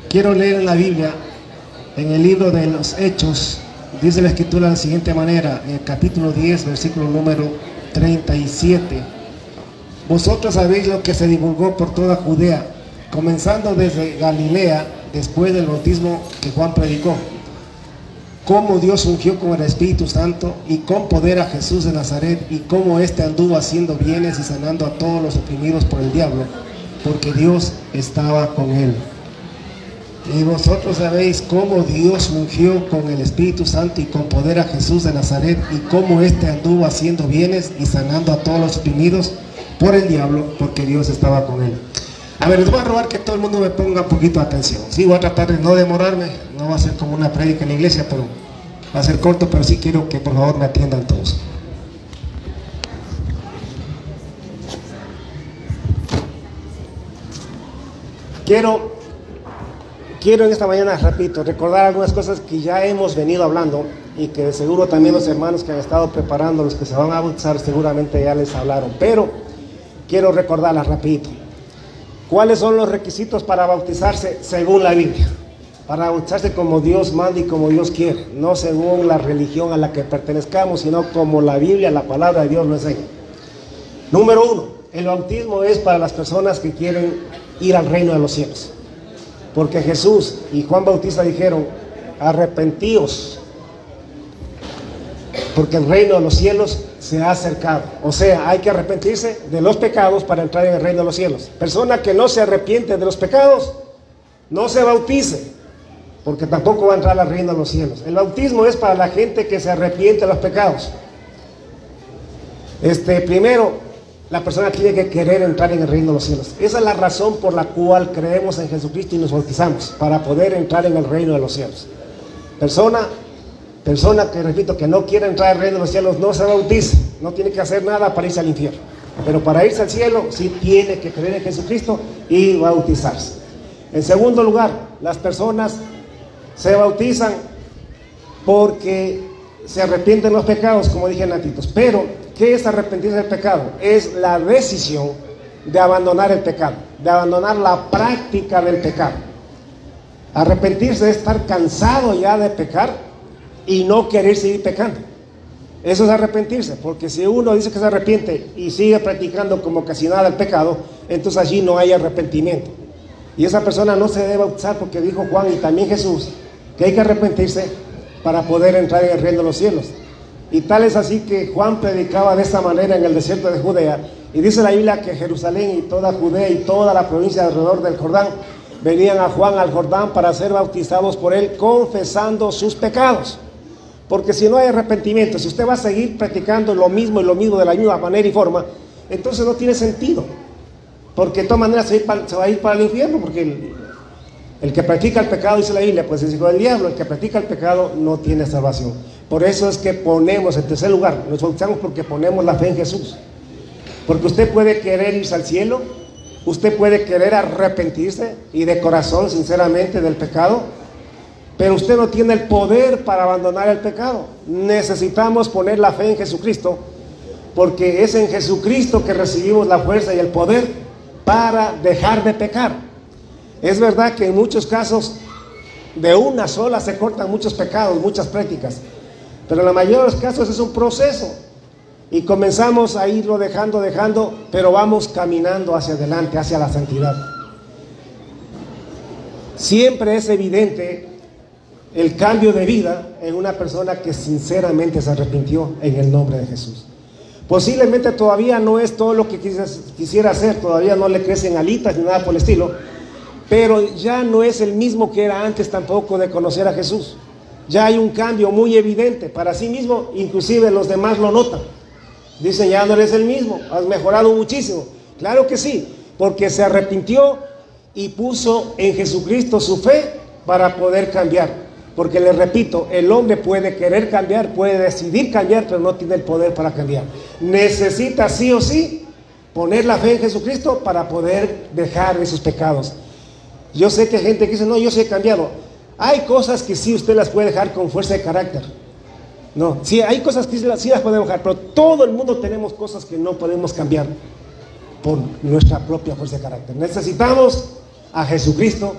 Quiero leer en la Biblia, en el libro de los Hechos, dice la Escritura de la siguiente manera, en el capítulo 10, versículo número 37. Vosotros sabéis lo que se divulgó por toda Judea, comenzando desde Galilea, después del bautismo que Juan predicó, cómo Dios ungió con el Espíritu Santo y con poder a Jesús de Nazaret, y cómo éste anduvo haciendo bienes y sanando a todos los oprimidos por el diablo, porque Dios estaba con él. Y vosotros sabéis cómo Dios ungió con el Espíritu Santo y con poder a Jesús de Nazaret, y cómo éste anduvo haciendo bienes y sanando a todos los oprimidos por el diablo, porque Dios estaba con él. A ver, les voy a rogar que todo el mundo me ponga un poquito de atención. Sí, voy a tratar de no demorarme, no va a ser como una prédica en la iglesia, pero va a ser corto, pero sí quiero que por favor me atiendan todos. Quiero en esta mañana, repito, recordar algunas cosas que ya hemos venido hablando y que seguro también los hermanos que han estado preparando, los que se van a bautizar, seguramente ya les hablaron, pero quiero recordarlas rapidito. ¿Cuáles son los requisitos para bautizarse según la Biblia? Para bautizarse como Dios manda y como Dios quiere, no según la religión a la que pertenezcamos, sino como la Biblia, la palabra de Dios lo enseña. Número 1, el bautismo es para las personas que quieren ir al reino de los cielos. Porque Jesús y Juan Bautista dijeron, arrepentíos, porque el reino de los cielos se ha acercado. O sea, hay que arrepentirse de los pecados para entrar en el reino de los cielos. Persona que no se arrepiente de los pecados, no se bautice, porque tampoco va a entrar al reino de los cielos. El bautismo es para la gente que se arrepiente de los pecados. Primero, la persona tiene que querer entrar en el reino de los cielos. Esa es la razón por la cual creemos en Jesucristo y nos bautizamos, para poder entrar en el reino de los cielos. Persona que, repito, que no quiere entrar al reino de los cielos, no se bautice, no tiene que hacer nada para irse al infierno. Pero para irse al cielo, sí tiene que creer en Jesucristo y bautizarse. En segundo lugar, las personas se bautizan porque se arrepienten de los pecados, como dije antes. Pero, ¿qué es arrepentirse del pecado? Es la decisión de abandonar el pecado, de abandonar la práctica del pecado. Arrepentirse es estar cansado ya de pecar y no querer seguir pecando. Eso es arrepentirse, porque si uno dice que se arrepiente y sigue practicando como que si nada el pecado, entonces allí no hay arrepentimiento. Y esa persona no se debe bautizar, porque dijo Juan y también Jesús que hay que arrepentirse para poder entrar en el reino de los cielos. Y tal es así que Juan predicaba de esta manera en el desierto de Judea, y dice la Biblia que Jerusalén y toda Judea y toda la provincia alrededor del Jordán venían a Juan al Jordán para ser bautizados por él, confesando sus pecados. Porque si no hay arrepentimiento, si usted va a seguir practicando lo mismo y lo mismo de la misma manera y forma, entonces no tiene sentido, porque de todas maneras se va a ir para el infierno, porque el que practica el pecado, dice la Biblia, pues es hijo del diablo. El que practica el pecado no tiene salvación. Por eso es que ponemos, en tercer lugar, nos bautizamos porque ponemos la fe en Jesús. Porque usted puede querer irse al cielo, usted puede querer arrepentirse y de corazón, sinceramente, del pecado, pero usted no tiene el poder para abandonar el pecado. Necesitamos poner la fe en Jesucristo, porque es en Jesucristo que recibimos la fuerza y el poder para dejar de pecar. Es verdad que en muchos casos de una sola se cortan muchos pecados, muchas prácticas, pero en la mayoría de los casos es un proceso y comenzamos a irlo dejando, pero vamos caminando hacia adelante, hacia la santidad. Siempre es evidente el cambio de vida en una persona que sinceramente se arrepintió en el nombre de Jesús. Posiblemente todavía no es todo lo que quisiera hacer, todavía no le crecen alitas ni nada por el estilo, pero ya no es el mismo que era antes tampoco de conocer a Jesús. Ya hay un cambio muy evidente para sí mismo, inclusive los demás lo notan. Dicen, ya no eres el mismo, has mejorado muchísimo. Claro que sí, porque se arrepintió y puso en Jesucristo su fe para poder cambiar. Porque les repito, el hombre puede querer cambiar, puede decidir cambiar, pero no tiene el poder para cambiar. Necesita sí o sí poner la fe en Jesucristo para poder dejar esos pecados. Yo sé que hay gente que dice, no, yo sí he cambiado. Hay cosas que sí usted las puede dejar con fuerza de carácter. No, sí, hay cosas que sí las podemos dejar, pero todo el mundo tenemos cosas que no podemos cambiar por nuestra propia fuerza de carácter. Necesitamos a Jesucristo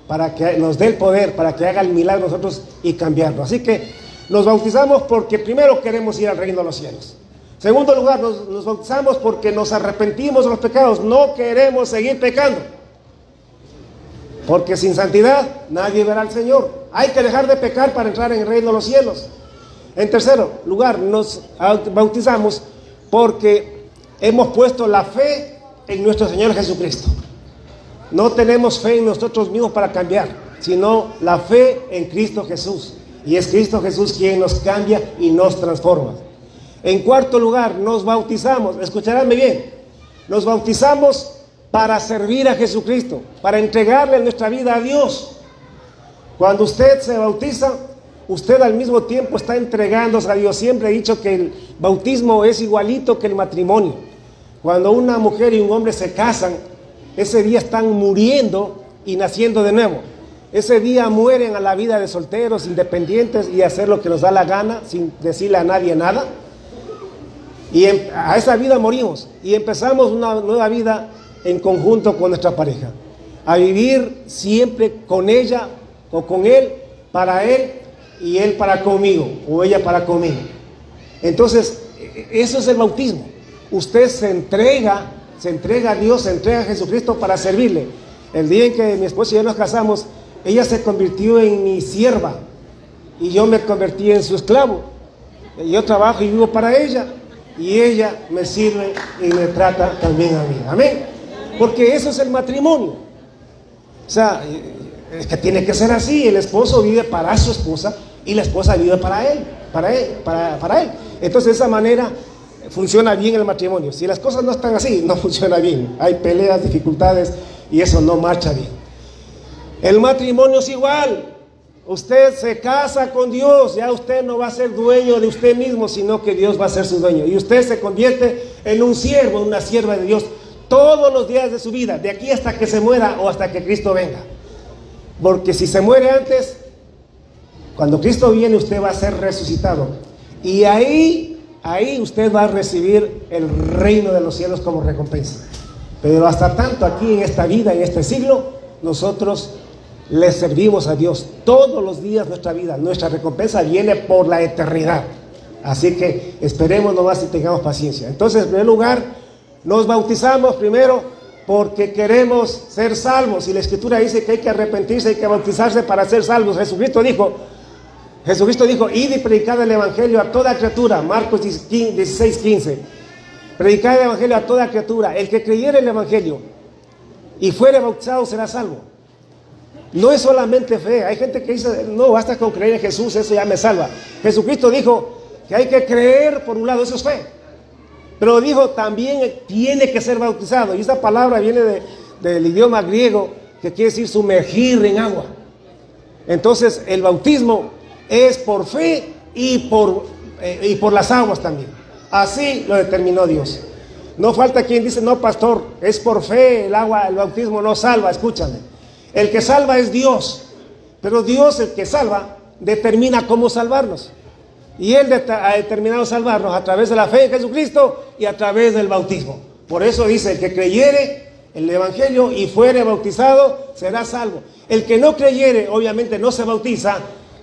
para que nos dé el poder, para que haga el milagro nosotros y cambiarlo. Así que nos bautizamos porque primero queremos ir al reino de los cielos. Segundo lugar, nos bautizamos porque nos arrepentimos de los pecados, no queremos seguir pecando. Porque sin santidad nadie verá al Señor. Hay que dejar de pecar para entrar en el reino de los cielos. En tercer lugar, nos bautizamos porque hemos puesto la fe en nuestro Señor Jesucristo. No tenemos fe en nosotros mismos para cambiar, sino la fe en Cristo Jesús. Y es Cristo Jesús quien nos cambia y nos transforma. En cuarto lugar, nos bautizamos, escuchadme bien, nos bautizamos para servir a Jesucristo, para entregarle nuestra vida a Dios. Cuando usted se bautiza, usted al mismo tiempo está entregándose a Dios. Siempre he dicho que el bautismo es igualito que el matrimonio. Cuando una mujer y un hombre se casan, ese día están muriendo y naciendo de nuevo. Ese día mueren a la vida de solteros, independientes y hacer lo que nos da la gana, sin decirle a nadie nada. Y a esa vida morimos y empezamos una nueva vida en conjunto con nuestra pareja, a vivir siempre con ella o con él, para él y él para conmigo o ella para conmigo. Entonces, eso es el bautismo. Usted se entrega a Dios, se entrega a Jesucristo para servirle. El día en que mi esposa y yo nos casamos, ella se convirtió en mi sierva y yo me convertí en su esclavo. Yo trabajo y vivo para ella y ella me sirve y me trata también a mí. Amén. Porque eso es el matrimonio. O sea, es que tiene que ser así. El esposo vive para su esposa y la esposa vive para él. Entonces de esa manera funciona bien el matrimonio. Si las cosas no están así, no funciona bien. Hay peleas, dificultades y eso no marcha bien. El matrimonio es igual. Usted se casa con Dios, ya usted no va a ser dueño de usted mismo, sino que Dios va a ser su dueño. Y usted se convierte en un siervo, una sierva de Dios, todos los días de su vida, de aquí hasta que se muera o hasta que Cristo venga. Porque si se muere antes, cuando Cristo viene, usted va a ser resucitado. Y ahí usted va a recibir el reino de los cielos como recompensa. Pero hasta tanto aquí en esta vida, en este siglo, nosotros le servimos a Dios todos los días de nuestra vida. Nuestra recompensa viene por la eternidad. Así que esperemos nomás y tengamos paciencia. Entonces, en primer lugar, nos bautizamos primero porque queremos ser salvos. Y la Escritura dice que hay que arrepentirse, hay que bautizarse para ser salvos. Jesucristo dijo, id y predicad el Evangelio a toda criatura. Marcos 16:15. Predicad el Evangelio a toda criatura. El que creyere el Evangelio y fuere bautizado será salvo. No es solamente fe. Hay gente que dice, no, basta con creer en Jesús, eso ya me salva. Jesucristo dijo que hay que creer por un lado, eso es fe. Pero dijo también tiene que ser bautizado. Y esa palabra viene del idioma griego que quiere decir sumergir en agua. Entonces el bautismo es por fe y por las aguas también. Así lo determinó Dios. No falta quien dice, no pastor, es por fe, el bautismo no salva. Escúchame. El que salva es Dios, pero Dios, el que salva, determina cómo salvarnos. Y Él ha determinado salvarnos a través de la fe en Jesucristo y a través del bautismo. Por eso dice, el que creyere el Evangelio y fuere bautizado, será salvo. El que no creyere, obviamente no se bautiza,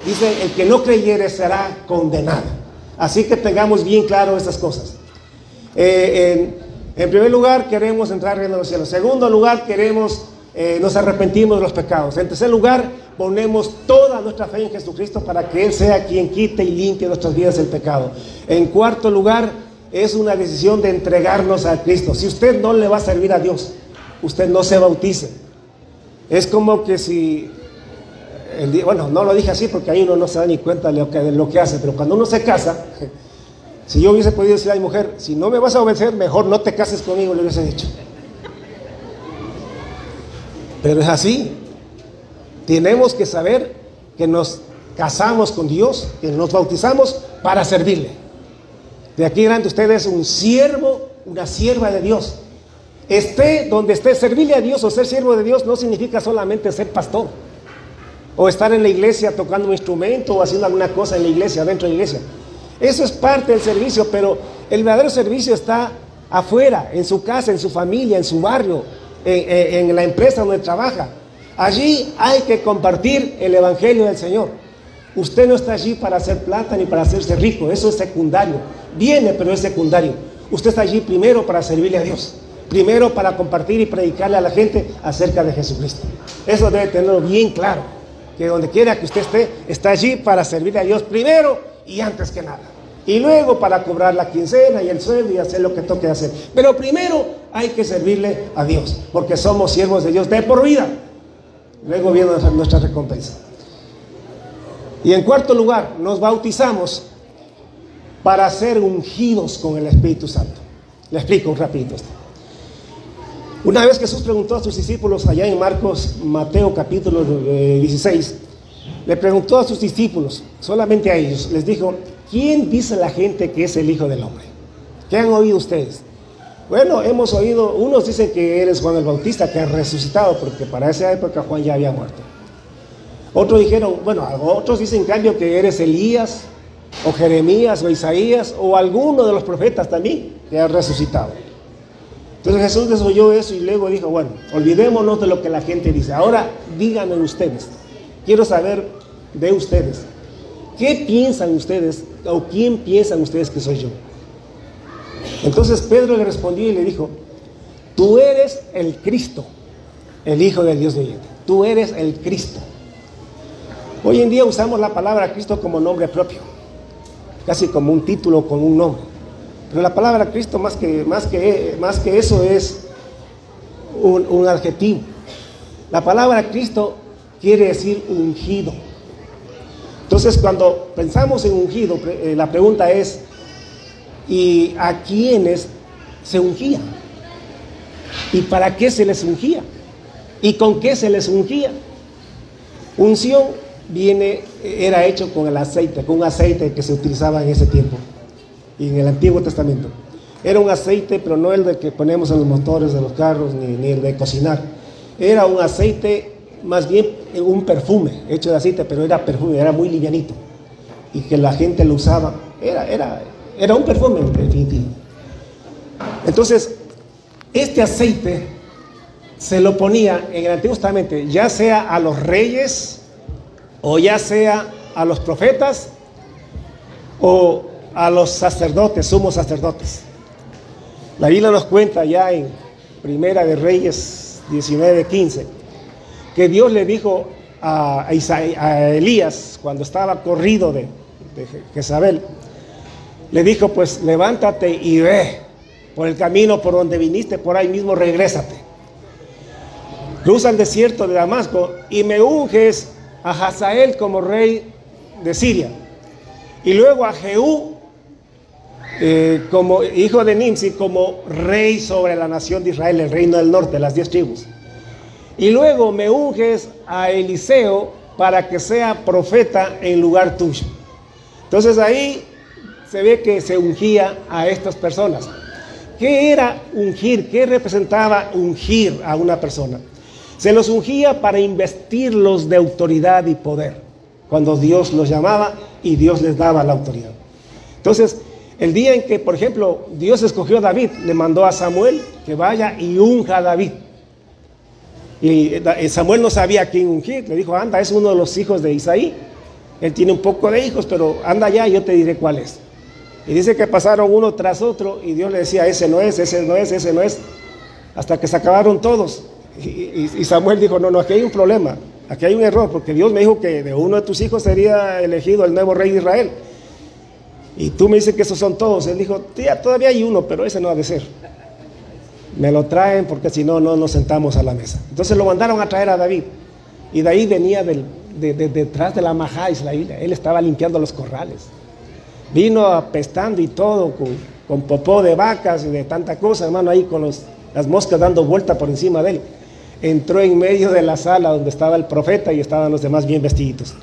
dice, el que no creyere será condenado. Así que tengamos bien claro estas cosas. En primer lugar, queremos entrar al reino de los cielos. En segundo lugar, nos arrepentimos de los pecados. En tercer lugar, ponemos toda nuestra fe en Jesucristo para que Él sea quien quite y limpie nuestras vidas del pecado. En cuarto lugar, es una decisión de entregarnos a Cristo. Si usted no le va a servir a Dios, usted no se bautice. Es como que si, bueno, no lo dije así porque ahí uno no se da ni cuenta de lo que hace, pero cuando uno se casa, si yo hubiese podido decir a mi mujer, si no me vas a obedecer, mejor no te cases conmigo, le hubiese dicho. Pero es así. Tenemos que saber que nos casamos con Dios, que nos bautizamos para servirle. De aquí en adelante usted es un siervo, una sierva de Dios. Esté donde esté, servirle a Dios o ser siervo de Dios no significa solamente ser pastor o estar en la iglesia tocando un instrumento o haciendo alguna cosa en la iglesia, dentro de la iglesia. Eso es parte del servicio, pero el verdadero servicio está afuera, en su casa, en su familia, en su barrio, en la empresa donde trabaja. Allí hay que compartir el evangelio del Señor. Usted no está allí para hacer plata ni para hacerse rico, eso es secundario. Viene, pero es secundario. Usted está allí primero para servirle a Dios, primero para compartir y predicarle a la gente acerca de Jesucristo. Eso debe tenerlo bien claro, que donde quiera que usted esté, está allí para servirle a Dios primero y antes que nada. Y luego para cobrar la quincena y el sueldo y hacer lo que toque hacer. Pero primero hay que servirle a Dios, porque somos siervos de Dios de por vida. Luego viene nuestra recompensa. Y en cuarto lugar, nos bautizamos para ser ungidos con el Espíritu Santo. Le explico rapidito esto. Una vez Jesús preguntó a sus discípulos allá en Mateo capítulo 16, le preguntó a sus discípulos, solamente a ellos, les dijo: ¿quién dice la gente que es el Hijo del Hombre? ¿Qué han oído ustedes? Bueno, hemos oído, unos dicen que eres Juan el Bautista, que ha resucitado, porque para esa época Juan ya había muerto. Otros dijeron, otros dicen en cambio que eres Elías, o Jeremías, o Isaías, o alguno de los profetas también, que ha resucitado. Entonces Jesús les oyó eso y luego dijo, bueno, olvidémonos de lo que la gente dice. Ahora díganme ustedes, quiero saber de ustedes, ¿qué piensan ustedes, o quién piensan ustedes que soy yo? Entonces Pedro le respondió y le dijo, tú eres el Cristo, el Hijo del Dios viviente. Tú eres el Cristo. Hoy en día usamos la palabra Cristo como nombre propio, casi como un título, como un nombre. Pero la palabra Cristo más que eso es un adjetivo. La palabra Cristo quiere decir ungido. Entonces cuando pensamos en ungido, la pregunta es, ¿y a quiénes se ungía? ¿Y para qué se les ungía? ¿Y con qué se les ungía? Unción era hecho con el aceite, con un aceite que se utilizaba en ese tiempo y en el Antiguo Testamento. Era un aceite, pero no el de que ponemos en los motores de los carros, ni el de cocinar. Era un aceite, más bien un perfume hecho de aceite, pero era perfume, era muy livianito y que la gente lo usaba. Era un perfume en definitivo. Entonces, este aceite se lo ponía en el Antiguo Testamento, ya sea a los reyes, o ya sea a los profetas, o a los sacerdotes, sumos sacerdotes. La Biblia nos cuenta ya en Primera de Reyes 19:15, que Dios le dijo a Elías, cuando estaba corrido de Jezabel, le dijo, pues levántate y ve por el camino por donde viniste, por ahí mismo regrésate. Cruza el desierto de Damasco y me unges a Hazael como rey de Siria. Y luego a Jehú como hijo de Nimsi como rey sobre la nación de Israel, el reino del norte, las 10 tribus. Y luego me unges a Eliseo para que sea profeta en lugar tuyo. Entonces ahí se ve que se ungía a estas personas. ¿Qué era ungir? ¿Qué representaba ungir a una persona? Se los ungía para investirlos de autoridad y poder, cuando Dios los llamaba y Dios les daba la autoridad. Entonces, el día en que, por ejemplo, Dios escogió a David, le mandó a Samuel que vaya y unja a David. Y Samuel no sabía a quién ungir, le dijo, anda, es uno de los hijos de Isaí. Él tiene un poco de hijos, pero anda allá y yo te diré cuál es. Y dice que pasaron uno tras otro y Dios le decía, ese no es, ese no es, ese no es, hasta que se acabaron todos. Y Samuel dijo, no, aquí hay un problema, aquí hay un error, porque Dios me dijo que de uno de tus hijos sería elegido el nuevo rey de Israel. Y tú me dices que esos son todos. Él dijo, tía, todavía hay uno, pero ese no ha de ser. Me lo traen porque si no, no nos sentamos a la mesa. Entonces lo mandaron a traer a David. Y de ahí venía detrás de la majáis, la Biblia. Él estaba limpiando los corrales. Vino apestando y todo, con popó de vacas y de tanta cosa, hermano, ahí con las moscas dando vuelta por encima de él. Entró en medio de la sala donde estaba el profeta y estaban los demás bien vestiditos.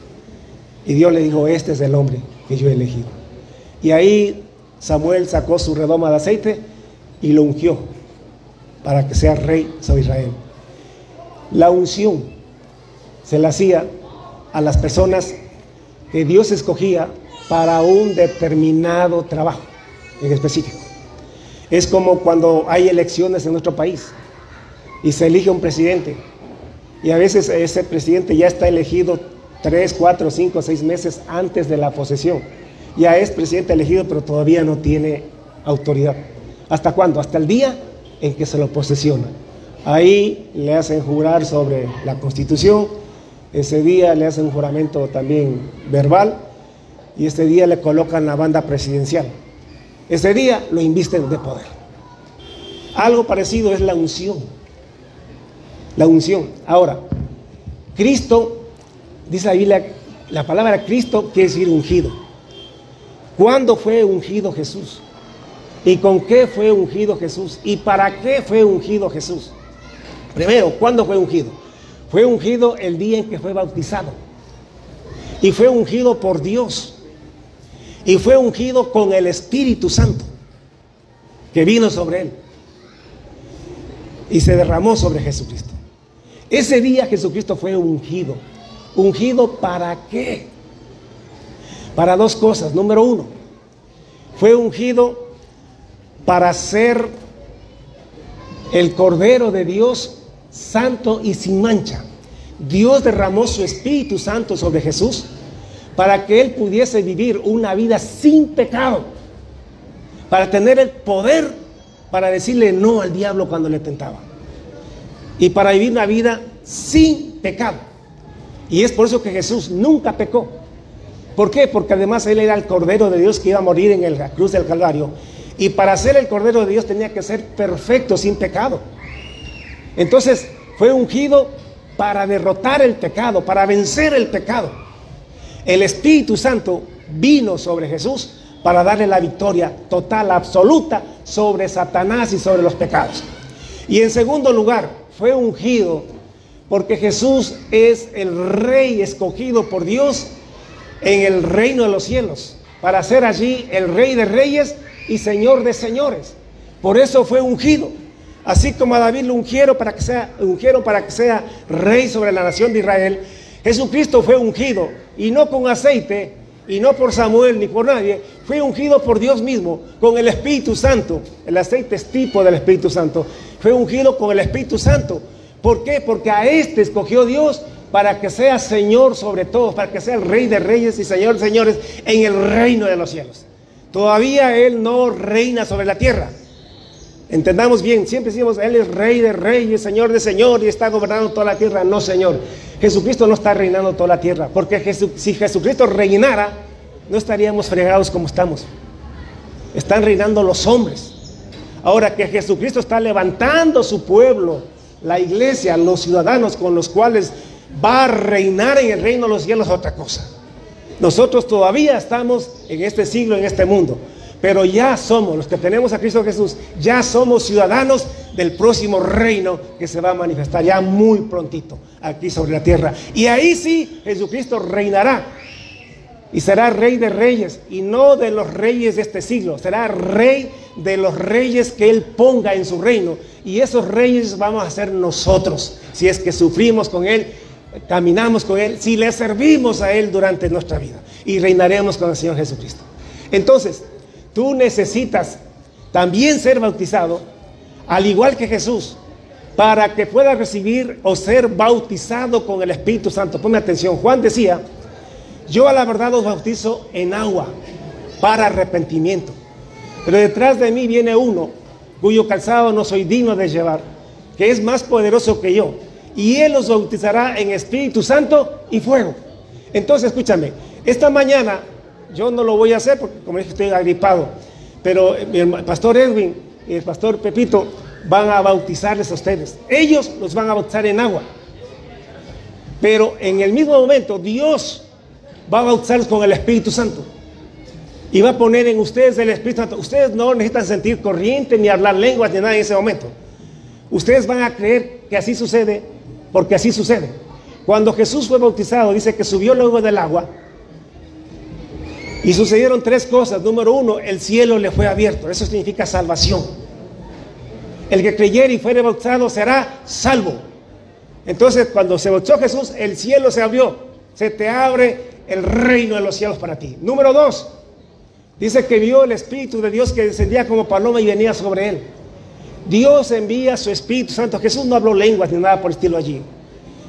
Y Dios le dijo, este es el hombre que yo he elegido. Y ahí Samuel sacó su redoma de aceite y lo ungió para que sea rey sobre Israel. La unción se la hacía a las personas que Dios escogía para un determinado trabajo en específico. Es como cuando hay elecciones en nuestro país y se elige un presidente. Y a veces ese presidente ya está elegido 3, 4, 5, 6 meses antes de la posesión. Ya es presidente elegido, pero todavía no tiene autoridad. ¿Hasta cuándo? Hasta el día en que se lo posesiona. Ahí le hacen jurar sobre la Constitución, ese día le hacen un juramento también verbal, y ese día le colocan la banda presidencial. Ese día lo invisten de poder. Algo parecido es la unción. La unción. Ahora, Cristo, dice la Biblia, la palabra Cristo quiere decir ungido. ¿Cuándo fue ungido Jesús? ¿Y con qué fue ungido Jesús? ¿Y para qué fue ungido Jesús? Primero, ¿cuándo fue ungido? Fue ungido el día en que fue bautizado. Y fue ungido por Dios. Y fue ungido con el Espíritu Santo que vino sobre él y se derramó sobre Jesucristo. Ese día Jesucristo fue ungido. ¿Ungido para qué? Para dos cosas. Número uno, fue ungido para ser el Cordero de Dios santo y sin mancha. Dios derramó su Espíritu Santo sobre Jesús para que él pudiese vivir una vida sin pecado, para tener el poder para decirle no al diablo cuando le tentaba, y para vivir una vida sin pecado. Y es por eso que Jesús nunca pecó. ¿Por qué? Porque además él era el Cordero de Dios que iba a morir en la cruz del Calvario, y para ser el Cordero de Dios tenía que ser perfecto, sin pecado. Entonces fue ungido para derrotar el pecado, para vencer el pecado. El Espíritu Santo vino sobre Jesús para darle la victoria total, absoluta, sobre Satanás y sobre los pecados. Y en segundo lugar, fue ungido porque Jesús es el Rey escogido por Dios en el reino de los cielos, para ser allí el Rey de reyes y Señor de señores. Por eso fue ungido. Así como a David lo ungieron para que sea rey sobre la nación de Israel, Jesucristo fue ungido, y no con aceite, y no por Samuel ni por nadie, fue ungido por Dios mismo, con el Espíritu Santo. El aceite es tipo del Espíritu Santo. Fue ungido con el Espíritu Santo. ¿Por qué? Porque a este escogió Dios para que sea Señor sobre todos, para que sea el Rey de reyes y Señor de señores en el reino de los cielos. Todavía Él no reina sobre la tierra. Entendamos bien, siempre decimos, Él es Rey de reyes, Señor de señores, y está gobernando toda la tierra. No, Señor. Jesucristo no está reinando toda la tierra, porque si Jesucristo reinara, no estaríamos fregados como estamos. Están reinando los hombres. Ahora que Jesucristo está levantando su pueblo, la iglesia, los ciudadanos con los cuales va a reinar en el reino de los cielos, es otra cosa. Nosotros todavía estamos en este siglo, en este mundo, pero ya somos, los que tenemos a Cristo Jesús, ya somos ciudadanos del próximo reino que se va a manifestar ya muy prontito aquí sobre la tierra. Y ahí sí Jesucristo reinará y será Rey de reyes, y no de los reyes de este siglo, será Rey de los reyes que Él ponga en su reino. Y esos reyes vamos a ser nosotros, si es que sufrimos con Él, caminamos con Él, si le servimos a Él durante nuestra vida, y reinaremos con el Señor Jesucristo. Entonces, tú necesitas también ser bautizado, al igual que Jesús, para que puedas recibir o ser bautizado con el Espíritu Santo. Ponme atención, Juan decía, yo a la verdad os bautizo en agua para arrepentimiento, pero detrás de mí viene uno cuyo calzado no soy digno de llevar, que es más poderoso que yo, y Él os bautizará en Espíritu Santo y fuego. Entonces, escúchame, esta mañana yo no lo voy a hacer porque, como dije, estoy agripado, pero el pastor Edwin y el pastor Pepito van a bautizarles a ustedes. Ellos los van a bautizar en agua, pero en el mismo momento Dios va a bautizarlos con el Espíritu Santo y va a poner en ustedes el Espíritu Santo. Ustedes no necesitan sentir corriente ni hablar lenguas ni nada en ese momento. Ustedes van a creer que así sucede, porque así sucede. Cuando Jesús fue bautizado, dice que subió luego del agua y sucedieron tres cosas. Número uno, el cielo le fue abierto. Eso significa salvación. El que creyere y fuere bautizado será salvo. Entonces, cuando se bautizó Jesús, el cielo se abrió. Se te abre el reino de los cielos para ti. Número dos, dice que vio el Espíritu de Dios que descendía como paloma y venía sobre él. Dios envía su Espíritu Santo. Jesús no habló lenguas ni nada por el estilo allí.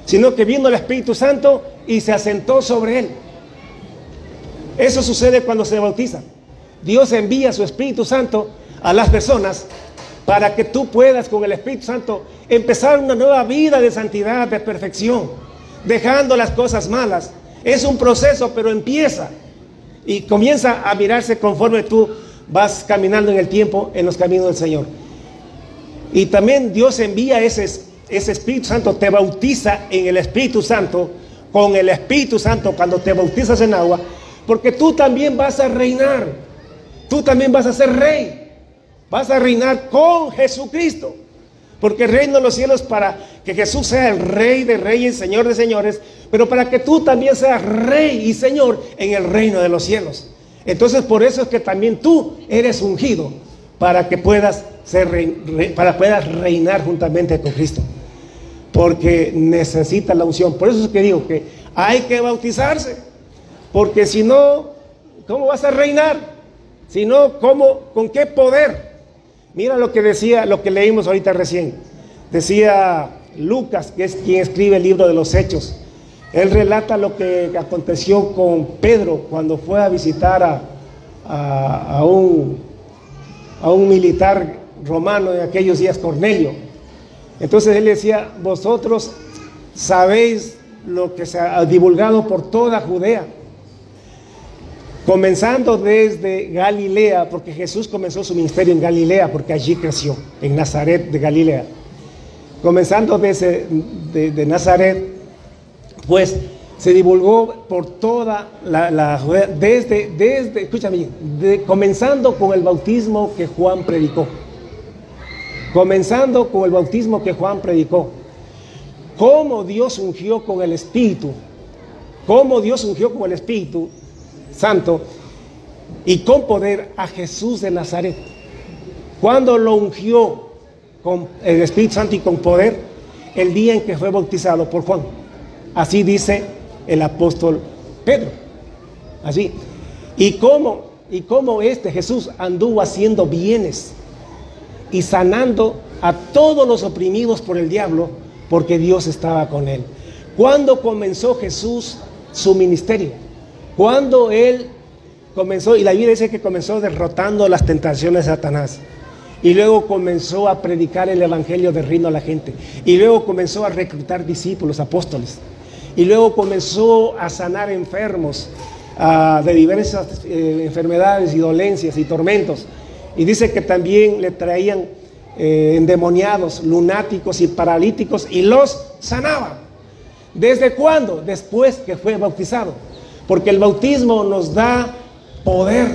sino que vino el Espíritu Santo y se asentó sobre él. Eso sucede cuando se bautiza. Dios envía su Espíritu Santo a las personas para que tú puedas con el Espíritu Santo empezar una nueva vida de santidad, de perfección, dejando las cosas malas. Es un proceso, pero empieza y comienza a mirarse conforme tú vas caminando en el tiempo, en los caminos del Señor. Y también Dios envía ese Espíritu Santo, te bautiza en el Espíritu Santo, con el Espíritu Santo cuando te bautizas en agua, porque tú también vas a reinar, tú también vas a ser rey, vas a reinar con Jesucristo, porque el reino de los cielos para que Jesús sea el Rey de reyes, Señor de señores, pero para que tú también seas Rey y Señor en el reino de los cielos. Entonces por eso es que también tú eres ungido, para que puedas puedas reinar juntamente con Cristo, porque necesitas la unción. Por eso es que digo que hay que bautizarse, porque si no, ¿cómo vas a reinar? Si no, ¿con qué poder? Mira lo que decía, lo que leímos ahorita recién. Decía Lucas, que es quien escribe el libro de los Hechos. Él relata lo que aconteció con Pedro cuando fue a visitar a un militar romano en aquellos días, Cornelio. Entonces él decía: vosotros sabéis lo que se ha divulgado por toda Judea, comenzando desde Galilea, porque Jesús comenzó su ministerio en Galilea, porque allí creció, en Nazaret de Galilea. Comenzando de Nazaret, pues se divulgó por toda la Judea, escúchame, comenzando con el bautismo que Juan predicó. Comenzando con el bautismo que Juan predicó. Cómo Dios ungió con el Espíritu, cómo Dios ungió con el Espíritu Santo y con poder a Jesús de Nazaret. Cuando lo ungió con el Espíritu Santo y con poder, el día en que fue bautizado por Juan. Así dice el apóstol Pedro. Así. Y cómo Jesús anduvo haciendo bienes y sanando a todos los oprimidos por el diablo, porque Dios estaba con él. ¿Cuándo comenzó Jesús su ministerio? Cuando él comenzó, y la Biblia dice que comenzó derrotando las tentaciones de Satanás, y luego comenzó a predicar el evangelio del reino a la gente, y luego comenzó a reclutar discípulos, apóstoles, y luego comenzó a sanar enfermos de diversas enfermedades y dolencias y tormentos. Y dice que también le traían endemoniados, lunáticos y paralíticos, y los sanaba. ¿Desde cuándo? Después que fue bautizado. Porque el bautismo nos da poder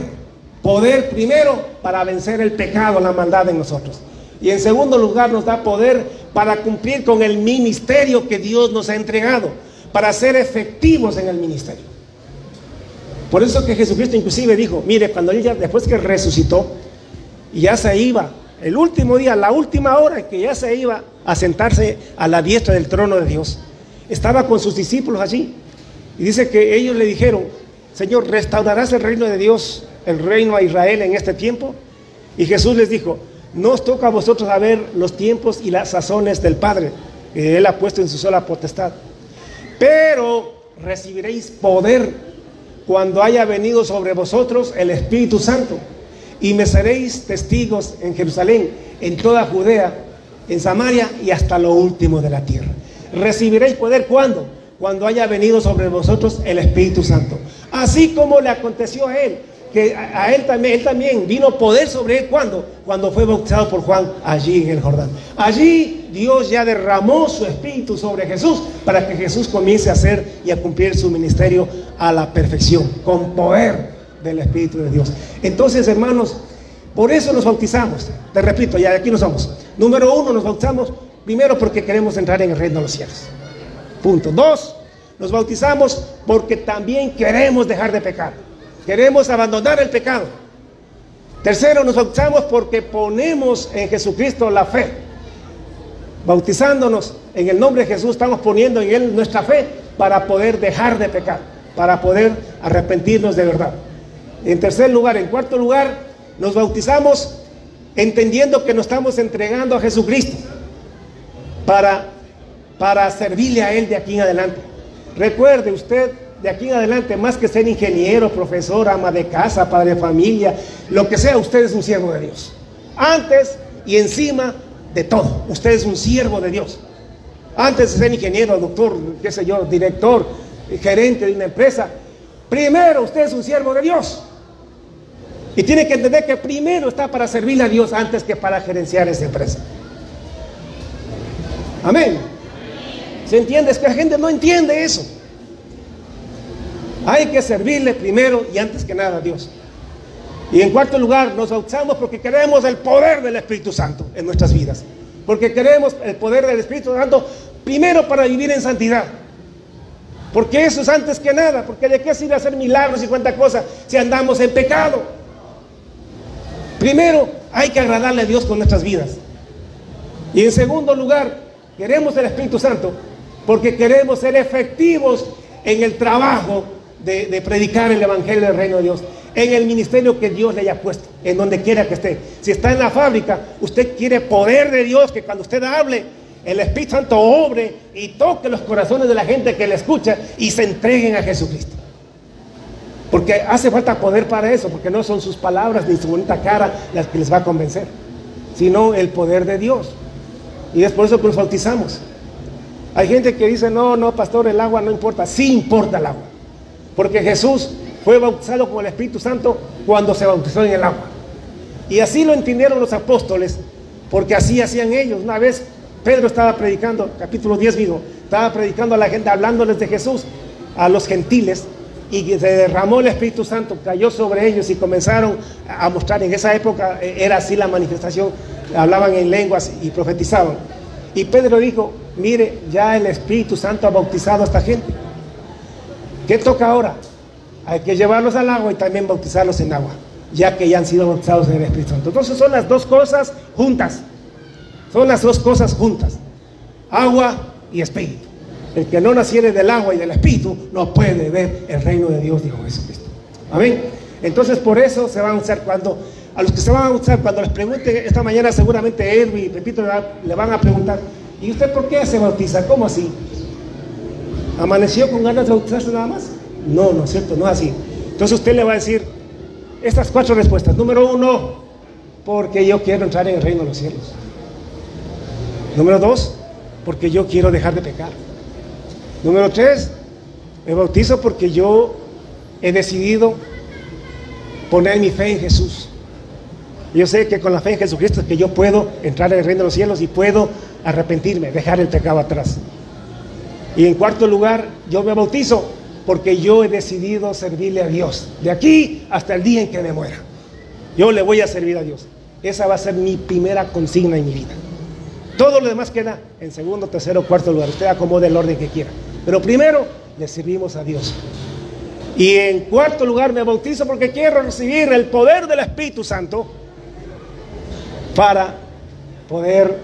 primero para vencer el pecado, la maldad en nosotros, y en segundo lugar nos da poder para cumplir con el ministerio que Dios nos ha entregado, para ser efectivos en el ministerio. Por eso que Jesucristo inclusive dijo, mire, cuando él ya, después que resucitó y ya se iba, el último día, la última hora que ya se iba a sentarse a la diestra del trono de Dios, estaba con sus discípulos allí, y dice que ellos le dijeron: Señor, ¿restaurarás el reino de Dios, el reino a Israel en este tiempo? Y Jesús les dijo: no os toca a vosotros saber los tiempos y las sazones del Padre, que Él ha puesto en su sola potestad, pero recibiréis poder cuando haya venido sobre vosotros el Espíritu Santo, y me seréis testigos en Jerusalén, en toda Judea, en Samaria y hasta lo último de la tierra. Recibiréis poder, ¿cuándo? Cuando haya venido sobre vosotros el Espíritu Santo. Así como le aconteció a él, que a él también vino poder sobre él. ¿Cuándo? Cuando fue bautizado por Juan allí en el Jordán. Allí Dios ya derramó su Espíritu sobre Jesús, para que Jesús comience a hacer y a cumplir su ministerio a la perfección, con poder del Espíritu de Dios. Entonces, hermanos, por eso nos bautizamos. Te repito, ya de aquí nos vamos. Número 1, nos bautizamos primero porque queremos entrar en el reino de los cielos. Punto. 2, nos bautizamos porque también queremos dejar de pecar. Queremos abandonar el pecado. Tercero, nos bautizamos porque ponemos en Jesucristo la fe. Bautizándonos en el nombre de Jesús, estamos poniendo en Él nuestra fe para poder dejar de pecar, para poder arrepentirnos de verdad. En cuarto lugar, nos bautizamos entendiendo que nos estamos entregando a Jesucristo para para servirle a Él de aquí en adelante. Recuerde usted, de aquí en adelante, más que ser ingeniero, profesor, ama de casa, padre de familia, lo que sea, usted es un siervo de Dios. Antes y encima de todo, usted es un siervo de Dios. Antes de ser ingeniero, doctor, qué sé yo, director, gerente de una empresa, primero usted es un siervo de Dios. Y tiene que entender que primero está para servirle a Dios antes que para gerenciar esa empresa. Amén. ¿Se entiende? Es que la gente no entiende eso. Hay que servirle primero y antes que nada a Dios. Y en cuarto lugar, nos bautizamos porque queremos el poder del Espíritu Santo en nuestras vidas. Porque queremos el poder del Espíritu Santo primero para vivir en santidad. Porque eso es antes que nada. Porque de qué sirve hacer milagros y cuánta cosa si andamos en pecado. Primero hay que agradarle a Dios con nuestras vidas. Y en segundo lugar, queremos el Espíritu Santo porque queremos ser efectivos en el trabajo de predicar el Evangelio del Reino de Dios, en el ministerio que Dios le haya puesto, en donde quiera que esté. Si está en la fábrica, usted quiere poder de Dios, que cuando usted hable, el Espíritu Santo obre y toque los corazones de la gente que le escucha y se entreguen a Jesucristo. Porque hace falta poder para eso, porque no son sus palabras ni su bonita cara las que les va a convencer, sino el poder de Dios. Y es por eso que nos bautizamos. Hay gente que dice, no, pastor, el agua no importa. Sí importa el agua, porque Jesús fue bautizado con el Espíritu Santo cuando se bautizó en el agua. Y así lo entendieron los apóstoles, porque así hacían ellos. Una vez Pedro estaba predicando, capítulo 10 mismo, estaba predicando a la gente, hablándoles de Jesús, a los gentiles, y se derramó el Espíritu Santo, cayó sobre ellos y comenzaron a mostrar. En esa época era así la manifestación, hablaban en lenguas y profetizaban. Y Pedro dijo, mire, ya el Espíritu Santo ha bautizado a esta gente. ¿Qué toca ahora? Hay que llevarlos al agua y también bautizarlos en agua, ya que ya han sido bautizados en el Espíritu Santo. Entonces son las dos cosas juntas. Son las dos cosas juntas. Agua y Espíritu. El que no naciere del agua y del Espíritu no puede ver el reino de Dios, dijo Jesucristo. Amén. Entonces por eso se van a bautizar. A los que se van a bautizar, cuando les pregunten esta mañana, seguramente Edwin y Pepito le van a preguntar, ¿y usted por qué se bautiza? ¿Cómo así? ¿Amaneció con ganas de bautizarse nada más? No, no es cierto, no es así. Entonces usted le va a decir estas 4 respuestas. Número 1, porque yo quiero entrar en el reino de los cielos. Número 2, porque yo quiero dejar de pecar. Número 3, me bautizo porque yo he decidido poner mi fe en Jesús. Yo sé que con la fe en Jesucristo es que yo puedo entrar en el reino de los cielos y puedo arrepentirme, dejar el pecado atrás. Y en cuarto lugar, yo me bautizo porque yo he decidido servirle a Dios, de aquí hasta el día en que me muera. Yo le voy a servir a Dios. Esa va a ser mi primera consigna en mi vida. Todo lo demás queda en segundo, tercero, cuarto lugar. Usted acomode el orden que quiera. Pero primero le servimos a Dios. Y en cuarto lugar me bautizo porque quiero recibir el poder del Espíritu Santo para poder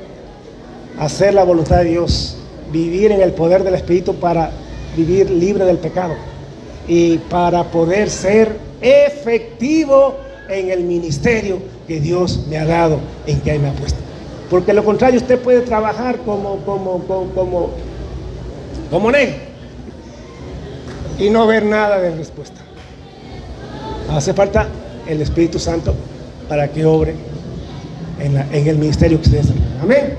hacer la voluntad de Dios, vivir en el poder del Espíritu para vivir libre del pecado y para poder ser efectivo en el ministerio que Dios me ha dado, en que Él me ha puesto. Porque lo contrario, usted puede trabajar como negro y no ver nada de respuesta. Hace falta el Espíritu Santo para que obre en el ministerio que ustedes tienen. Amén.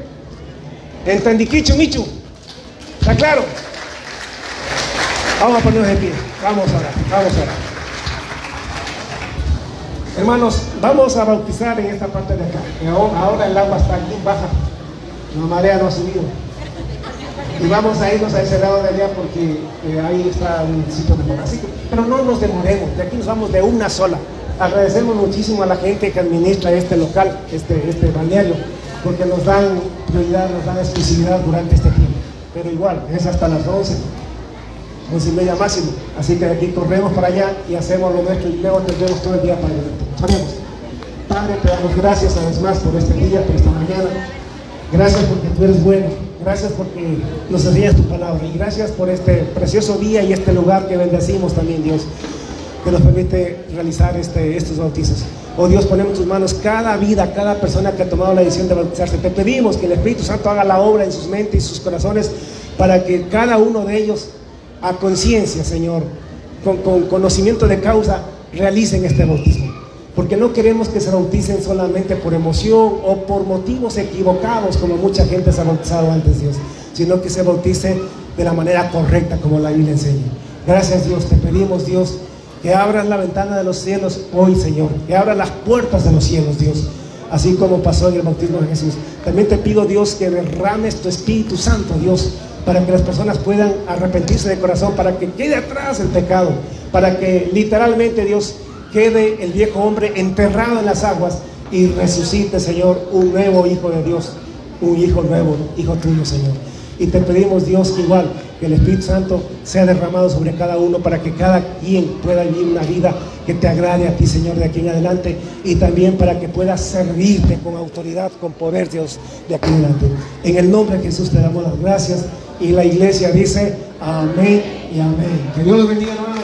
Entendiquichu, Michu. ¿Está claro? Vamos a ponernos de pie. Vamos a orar. Hermanos, vamos a bautizar en esta parte de acá. Ahora el agua está aquí baja. La marea no ha subido. Y vamos a irnos a ese lado de allá porque ahí está un sitio mejor. Así que, pero no nos demoremos. De aquí nos vamos de una sola. Agradecemos muchísimo a la gente que administra este local, este balneario, porque nos dan prioridad, nos dan exclusividad durante este tiempo. Pero igual, es hasta las 11 y media máximo. Así que de aquí corremos para allá y hacemos lo nuestro y luego tendremos todo el día para adelante. Oremos. Padre, te damos gracias una vez más por este día, por esta mañana. Gracias porque tú eres bueno. Gracias porque nos enseñas tu palabra. Y gracias por este precioso día y este lugar que bendecimos también, Dios, que nos permite realizar estos bautizos. Oh Dios, ponemos en tus manos cada vida, cada persona que ha tomado la decisión de bautizarse. Te pedimos que el Espíritu Santo haga la obra en sus mentes y sus corazones para que cada uno de ellos, a conciencia, Señor, con conocimiento de causa, realicen este bautismo. Porque no queremos que se bauticen solamente por emoción o por motivos equivocados, como mucha gente se ha bautizado antes, Dios, sino que se bautice de la manera correcta, como la Biblia enseña. Gracias, Dios, te pedimos, Dios, que abras la ventana de los cielos hoy, Señor, que abras las puertas de los cielos, Dios, así como pasó en el bautismo de Jesús. También te pido, Dios, que derrames tu Espíritu Santo, Dios, para que las personas puedan arrepentirse de corazón, para que quede atrás el pecado, para que literalmente, Dios, quede el viejo hombre enterrado en las aguas y resucite, Señor, un nuevo hijo de Dios, un hijo nuevo, hijo tuyo, Señor. Y te pedimos, Dios, igual, que el Espíritu Santo sea derramado sobre cada uno, para que cada quien pueda vivir una vida que te agrade a ti, Señor, de aquí en adelante, y también para que puedas servirte con autoridad, con poder, Dios, de aquí en adelante. En el nombre de Jesús te damos las gracias, y la iglesia dice amén y amén. Que Dios los bendiga, hermano.